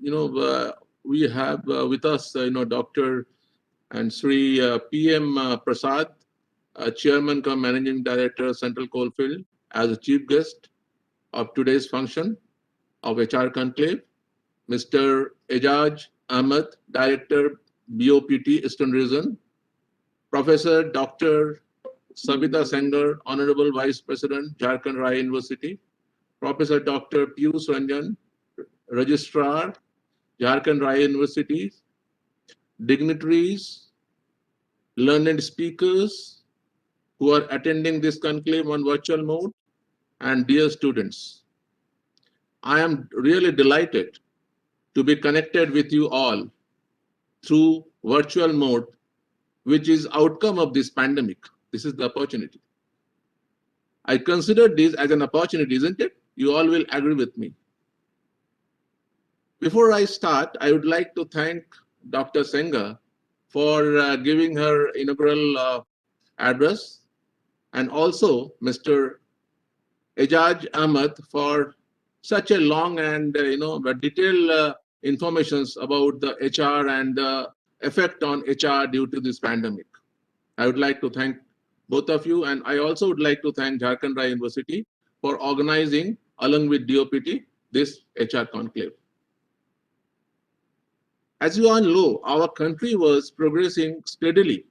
we have with us, Dr. and Sri PM Prasad, Chairman cum Managing Director, Central Coalfield, as a chief guest of today's function of HR Conclave. Mr. Ejaz Ahmed, Director, BOPT, Eastern Region. Professor Dr. Sabita Sengar, Honorable Vice President, Jharkhand Rai University. Professor Dr. Piyush Ranjan, Registrar, Jharkhand Rai University. Dignitaries, learned speakers who are attending this conclave on virtual mode, and dear students. I am really delighted to be connected with you all through virtual mode, which is outcome of this pandemic. This is the opportunity. I consider this as an opportunity, isn't it? You all will agree with me. Before I start, I would like to thank Dr. Sengar for giving her inaugural address, and also Mr. Ejaz Ahmed for such a long and detailed informations about the HR and the effect on HR due to this pandemic. I would like to thank both of you, and I also would like to thank Jharkhand Rai University for organizing, along with DOPT, this HR conclave. As you all know, our country was progressing steadily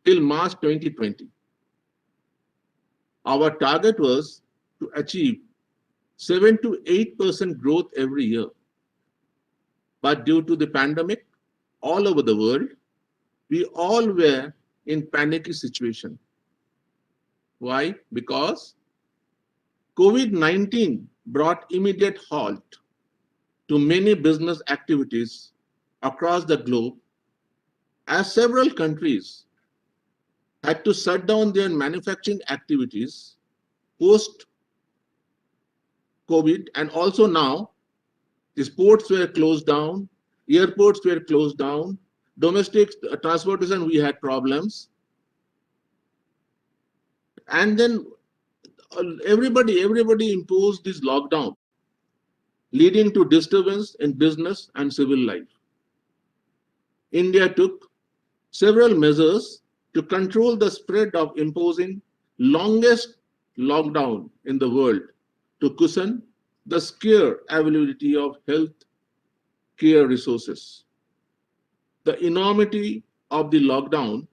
till March 2020. Our target was to achieve 7 to 8% growth every year. But due to the pandemic, all over the world, we all were in panicky situation. Why? Because COVID-19 brought immediate halt to many business activities across the globe, as several countries had to shut down their manufacturing activities post COVID, and also now the ports were closed down, airports were closed down, domestic transportation we had problems, and then everybody imposed this lockdown, leading to disturbance in business and civil life. India took several measures to control the spread of imposing longest lockdown in the world to cushion the scarce availability of health care resources. The enormity of the lockdown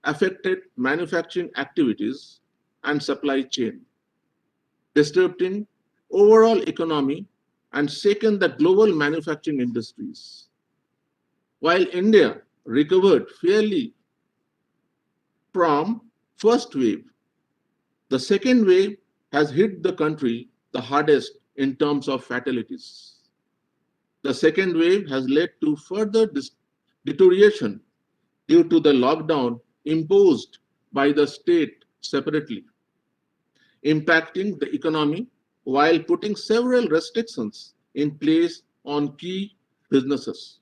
affected manufacturing activities and supply chain, disrupting overall economy and shaken the global manufacturing industries. While India recovered fairly from first wave, the second wave has hit the country the hardest in terms of fatalities. The second wave has led to further deterioration due to the lockdown imposed by the state separately, impacting the economy while putting several restrictions in place on key businesses.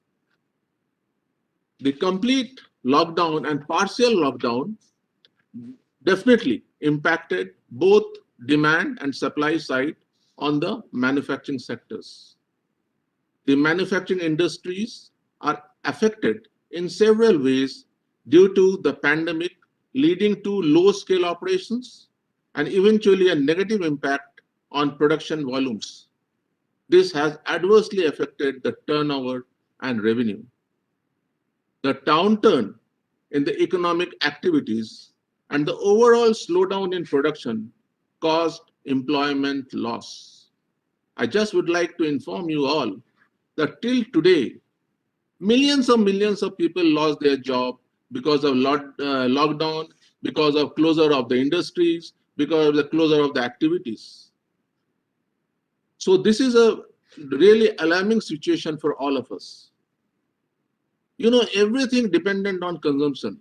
The complete lockdown and partial lockdown definitely impacted both demand and supply side on the manufacturing sectors. The manufacturing industries are affected in several ways due to the pandemic, leading to low-scale operations and eventually a negative impact on production volumes. This has adversely affected the turnover and revenue. The downturn in the economic activities and the overall slowdown in production caused employment loss. I just would like to inform you all that till today, millions of people lost their job because of lockdown, because of closure of the industries, because of the closure of the activities. So this is a really alarming situation for all of us. You know, everything dependent on consumption.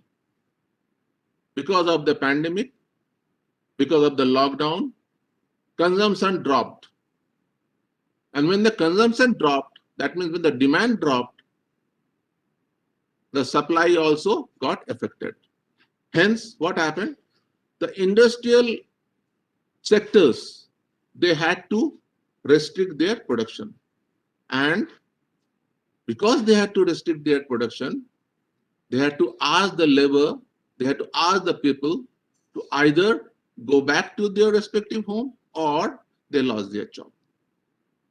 Because of the pandemic, because of the lockdown, consumption dropped. And when the consumption dropped, that means when the demand dropped, the supply also got affected. Hence, what happened? The industrial sectors, they had to restrict their production. And Because they had to restrict their production, they had to ask the labor, they had to ask the people to either go back to their respective home or they lost their job.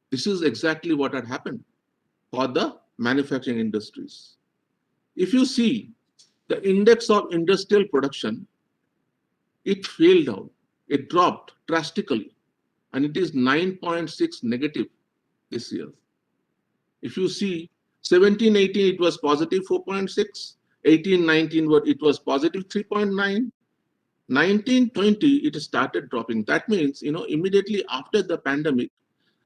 This is exactly what had happened for the manufacturing industries. If you see the index of industrial production, it failed out. It dropped drastically and it is 9.6 negative this year. If you see 17-18, it was positive 4.6, 18-19, it was positive 3.9, 19-20, it started dropping. That means, immediately after the pandemic,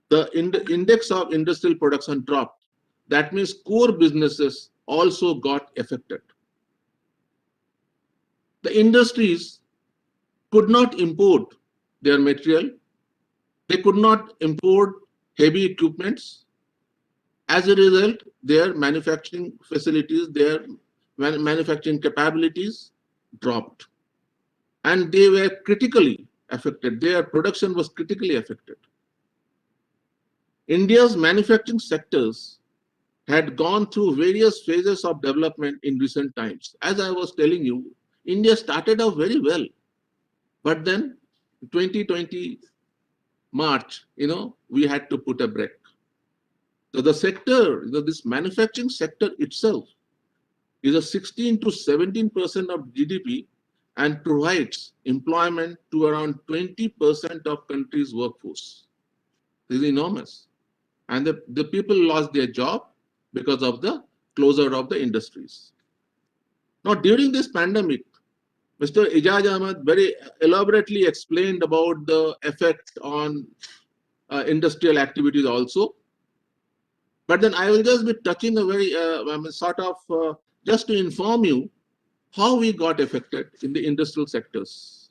the index of industrial production dropped. That means core businesses also got affected. The industries could not import their material. They could not import heavy equipments. As a result, their manufacturing facilities, their manufacturing capabilities dropped. And they were critically affected. Their production was critically affected. India's manufacturing sectors had gone through various phases of development in recent times. As I was telling you, India started off very well, but then 2020 March, we had to put a break. So the sector, this manufacturing sector itself is a 16 to 17% of GDP and provides employment to around 20% of country's workforce. This is enormous. And the people lost their job because of the closure of the industries. Now, during this pandemic, Mr. Ijaz Ahmed very elaborately explained about the effect on industrial activities also. But then I will just be touching a very just to inform you how we got affected in the industrial sectors.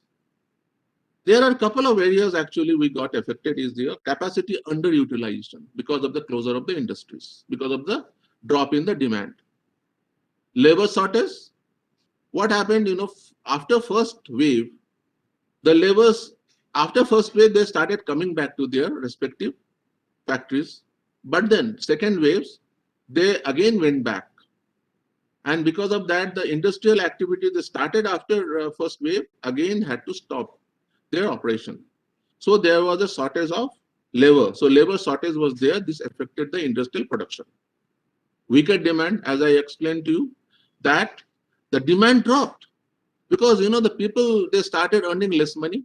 There are a couple of areas actually we got affected is the capacity underutilization because of the closure of the industries, because of the drop in the demand. Labor shortage. What happened, after first wave, the laborers, after first wave, they started coming back to their respective factories. But then second waves, they again went back. And because of that, the industrial activity that started after first wave again had to stop their operation. So there was a shortage of labor. So labor shortage was there. This affected the industrial production. Weaker demand, as I explained to you, that the demand dropped because the people, they started earning less money,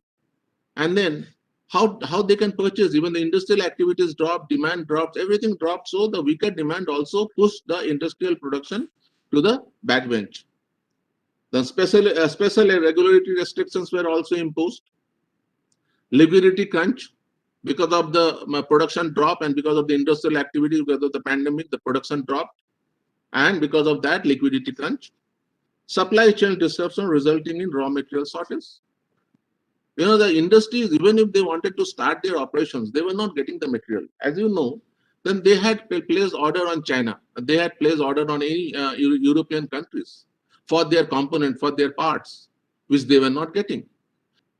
and then how they can purchase, even the industrial activities dropped, demand drops, everything dropped. So the weaker demand also pushed the industrial production to the backbench. Then special regulatory restrictions were also imposed. Liquidity crunch, because of the production drop and because of the industrial activity, because of the pandemic, the production dropped, and because of that, liquidity crunch. Supply chain disruption resulting in raw material shortage. The industries, even if they wanted to start their operations, they were not getting the material. As you know, then they had placed order on China. They had placed order on any European countries for their component, for their parts, which they were not getting.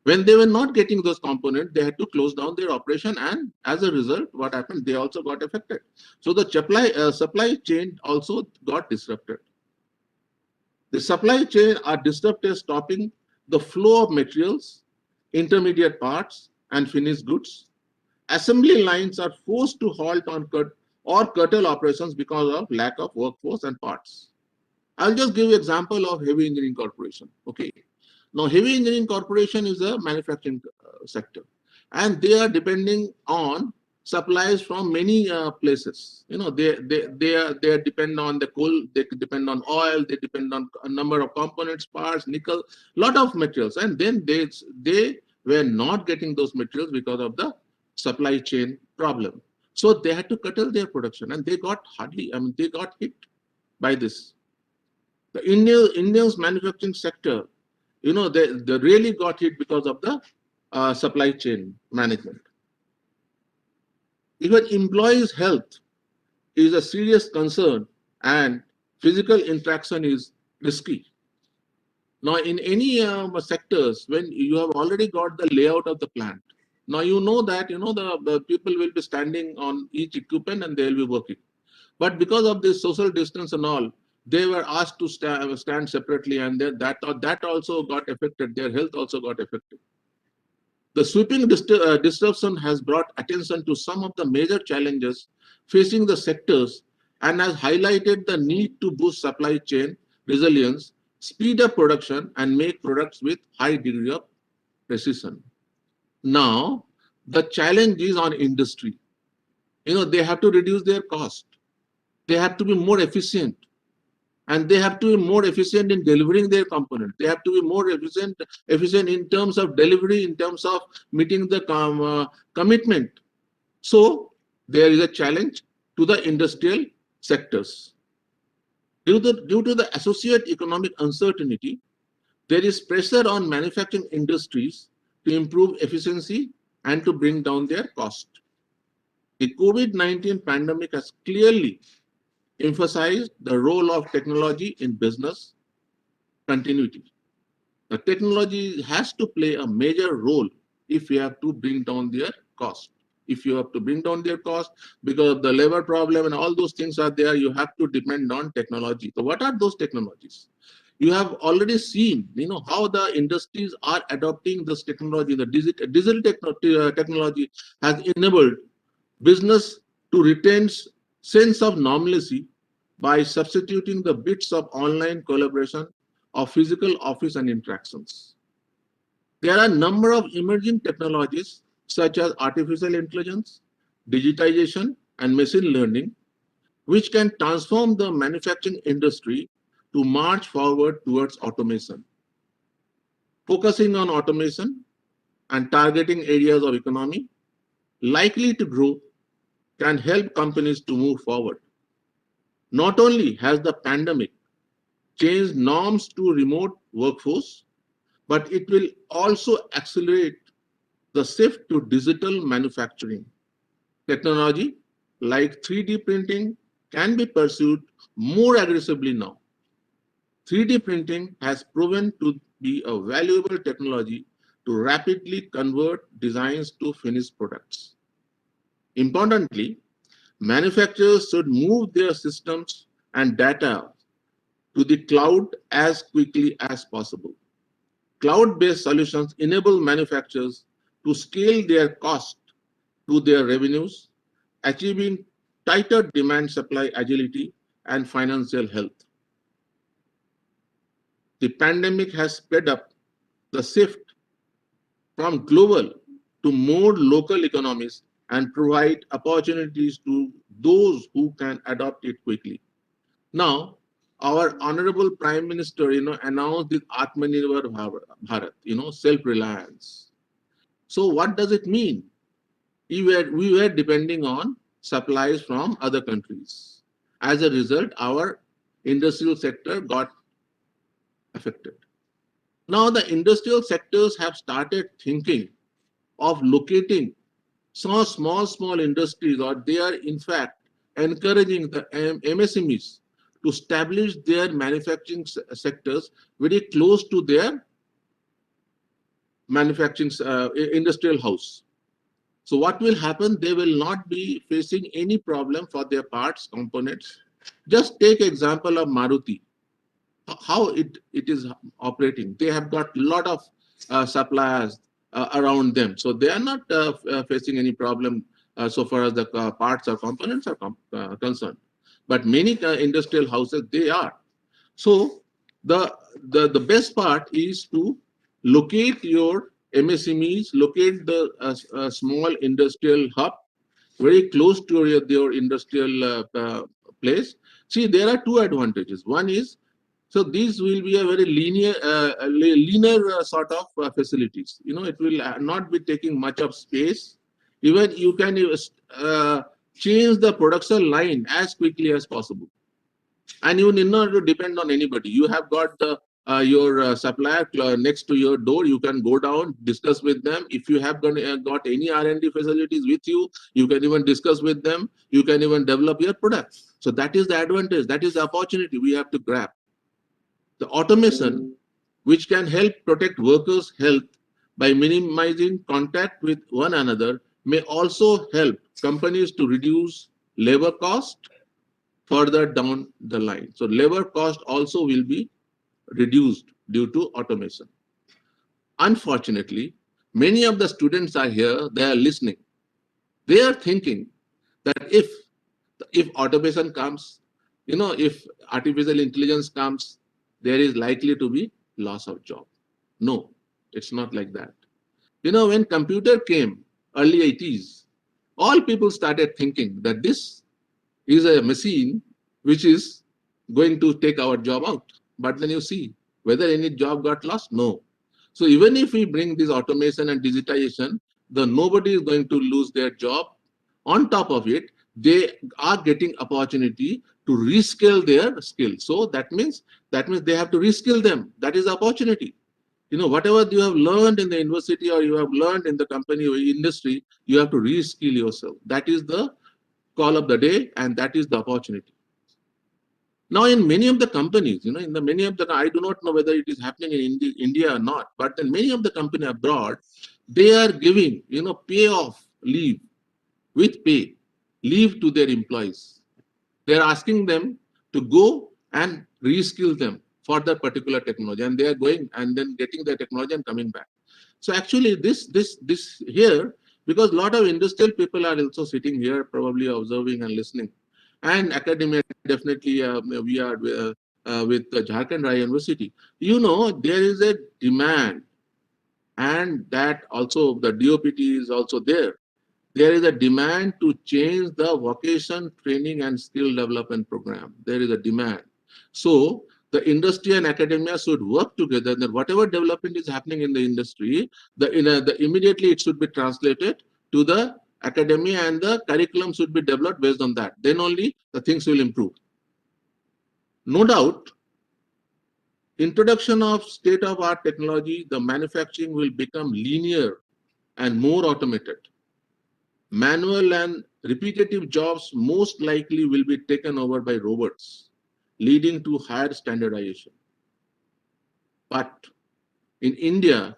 When they were not getting those components, they had to close down their operation, and as a result, what happened? They also got affected. So the supply chain also got disrupted. The supply chain are disrupted, stopping the flow of materials, intermediate parts, and finished goods. Assembly lines are forced to halt or curtail operations because of lack of workforce and parts. I'll just give you an example of Heavy Engineering Corporation. Okay. Now, Heavy Engineering Corporation is a manufacturing sector, and they are depending on supplies from many places. They depend on the coal, they depend on oil, they depend on a number of components, parts, nickel, lot of materials, and then they were not getting those materials because of the supply chain problem. So they had to curtail their production, and they got they got hit by this. The India's manufacturing sector, they really got hit because of the supply chain management. Even employees' health is a serious concern, and physical interaction is risky. Now, in any sectors, when you have already got the layout of the plant, now you know that the people will be standing on each equipment and they will be working. But because of this social distance and all, they were asked to stand separately, and that also got affected. Their health also got affected. The sweeping disruption has brought attention to some of the major challenges facing the sectors and has highlighted the need to boost supply chain resilience, speed up production, and make products with high degree of precision. Now, the challenge is on industry. They have to reduce their cost. They have to be more efficient, and they have to be more efficient in delivering their component. They have to be more efficient in terms of delivery, in terms of meeting the commitment. So there is a challenge to the industrial sectors. Due to the associate economic uncertainty, there is pressure on manufacturing industries to improve efficiency and to bring down their cost. The COVID-19 pandemic has clearly emphasized the role of technology in business continuity. The technology has to play a major role if you have to bring down their cost. If you have to bring down their cost because of the labor problem and all those things are there, you have to depend on technology. So what are those technologies? You have already seen, how the industries are adopting this technology. The digital technology has enabled business to retain sense of normalcy by substituting the bits of online collaboration of physical office and interactions. There are a number of emerging technologies such as artificial intelligence, digitization, and machine learning, which can transform the manufacturing industry to march forward towards automation. Focusing on automation and targeting areas of economy likely to grow can help companies to move forward. Not only has the pandemic changed norms to remote workforce, but it will also accelerate the shift to digital manufacturing. Technology like 3D printing can be pursued more aggressively now. 3D printing has proven to be a valuable technology to rapidly convert designs to finished products. Importantly, manufacturers should move their systems and data to the cloud as quickly as possible. Cloud-based solutions enable manufacturers to scale their cost to their revenues, achieving tighter demand-supply agility and financial health. The pandemic has sped up the shift from global to more local economies and provide opportunities to those who can adopt it quickly. Now, our honorable Prime Minister, announced this Atmanirbhar Bharat, self-reliance. So what does it mean? We were depending on supplies from other countries. As a result, our industrial sector got affected. Now the industrial sectors have started thinking of locating some small industries, or they are in fact encouraging the MSMEs to establish their manufacturing sectors very close to their manufacturing industrial house. So what will happen? They will not be facing any problem for their parts, components. Just take example of Maruti, how it is operating. They have got a lot of suppliers around them. So they are not facing any problem so far as the parts or components are concerned. But many industrial houses, they are. So the best part is to locate your MSMEs, locate the small industrial hub very close to your industrial place. See, there are two advantages. One is, so these will be a very linear sort of facilities. It will not be taking much of space. Even you can change the production line as quickly as possible. And you need not to depend on anybody. You have got the your supplier next to your door. You can go down, discuss with them. If you have got any R&D facilities with you, you can even discuss with them. You can even develop your products. So that is the advantage. That is the opportunity we have to grab. The automation, which can help protect workers' health by minimizing contact with one another, may also help companies to reduce labor cost further down the line. So labor cost also will be reduced due to automation. Unfortunately, many of the students are here, they are listening. They are thinking that if automation comes, if artificial intelligence comes, there is likely to be loss of job. No, it's not like that. When computer came, early 80s, all people started thinking that this is a machine which is going to take our job out. But then you see, whether any job got lost? No. So even if we bring this automation and digitization, nobody is going to lose their job. On top of it, they are getting opportunity to reskill their skill. So that means they have to reskill them. That is the opportunity. Whatever you have learned in the university or you have learned in the company or industry, you have to reskill yourself. That is the call of the day, and that is the opportunity. Now, in many of the companies, in the many of the, I do not know whether it is happening in India or not, but in many of the company abroad, they are giving, pay off leave with pay, leave to their employees. They are asking them to go and reskill them for that particular technology, and they are going and then getting the technology and coming back. So actually, this here, because a lot of industrial people are also sitting here, probably observing and listening, and academia definitely we are with the Jharkhand Rai University. There is a demand, and that also the DOPT is also there. There is a demand to change the vocation training and skill development program. There is a demand. So the industry and academia should work together. That whatever development is happening in the industry, immediately it should be translated to the academia, and the curriculum should be developed based on that. Then only the things will improve. No doubt, introduction of state-of-art technology, the manufacturing will become linear and more automated. Manual and repetitive jobs most likely will be taken over by robots, leading to higher standardization. But in India,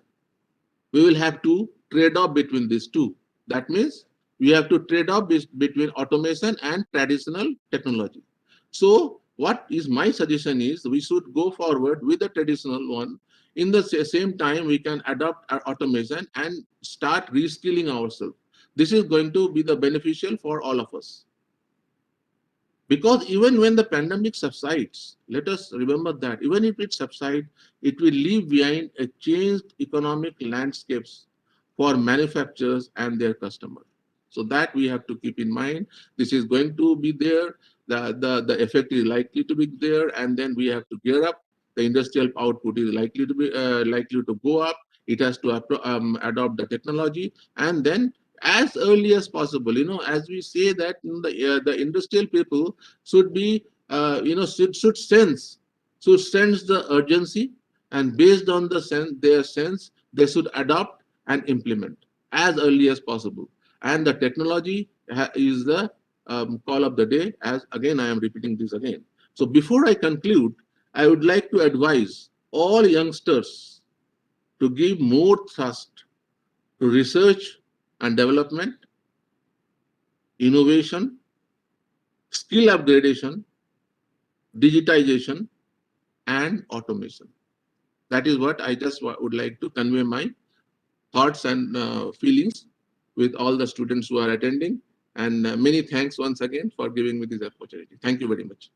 we will have to trade off between these two. That means we have to trade off between automation and traditional technology. So what is my suggestion is we should go forward with the traditional one. In the same time, we can adopt our automation and start reskilling ourselves. This is going to be the beneficial for all of us. Because even when the pandemic subsides, let us remember that even if it subsides, it will leave behind a changed economic landscapes for manufacturers and their customers. So that we have to keep in mind. This is going to be there. The effect is likely to be there, and then we have to gear up. The industrial output is likely to go up. It has to adopt the technology, and then as early as possible, as we say that the industrial people should be should sense the urgency, and based on their sense, they should adopt and implement as early as possible. And the technology is the call of the day, as again I am repeating this again. So before I conclude, I would like to advise all youngsters to give more thrust to research and development, innovation, skill upgradation, digitization, and automation. That is what I just would like to convey my thoughts and feelings with all the students who are attending. And many thanks once again for giving me this opportunity. Thank you very much.